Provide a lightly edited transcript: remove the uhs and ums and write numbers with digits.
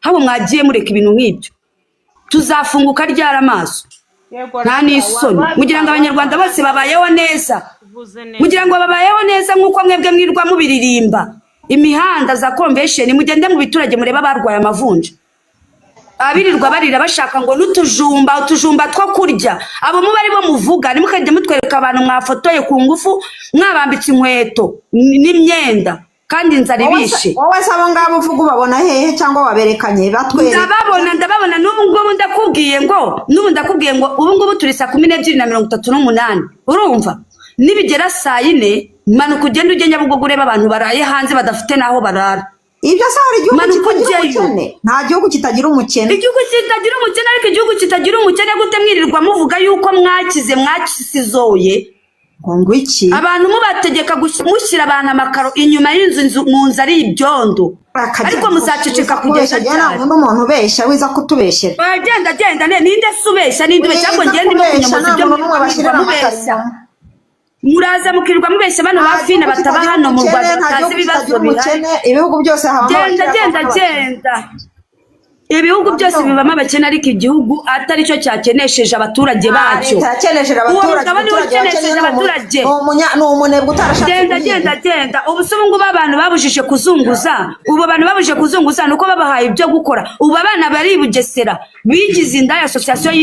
habo mwagiye mureka ibintu nk'ibyo tuzafunguka ryara amaso nta n'isoni mugira ngo abanyarwanda bose babayeho neza mugira ngo babayeho neza nk'uko mwebwe mwirwa mubiririmba imihanda za convention mugende mu biturage mureba barwaye amavunja abirirwa barira bashaka ngo n'utujumba two kurya abo mu bari bo muvuga nimukajya mutwereka abantu mwafotoye ku ngufu mwabambitse inkweto n'imyenda kandi inzara ibishe wowe sabo ngabo uvuga ubabona hehe cyangwa waberekanye batwereka ndababona n'ubu ngubu ndakubwiye ngo ubu ngubu turi 12:38 urumva nibigera saa 4 manuka ugenda ujye Nyabugogo ureba abantu baraye hanze badafite naho barara ibyo se hari igihugu kitagira umukene nta gihugu kitagira umukene ariko igihugu kitagira umukene gute mwirirwa muvuga yuko mwakisizoye ngo iki abantu mubategeka mushyira abantu amakaro inyuma y'inzu mu nzu ari ibyondo ariko muzaceceka kugeza cyane n'umuntu ubeshya wiza kutubeshyera genda ninde subeshya ninde cyangwa ngende mo kunyamuza ibyo mubeshya muraza mukirwa mubeshya bano bafina bataba hano mu Rwanda kazi bibazo bihari ibihugu byose habamo genda ibihugu byose bibamo abakene ariko igihugu atari cyo cyakenesheje abaturage bacyo ni umunebwe utarashaka genda ubu se ubungubu abantu babujije kuzunguza nuko babahaye ibyo gukora ubu abana bari i Bugesera bigize indaya association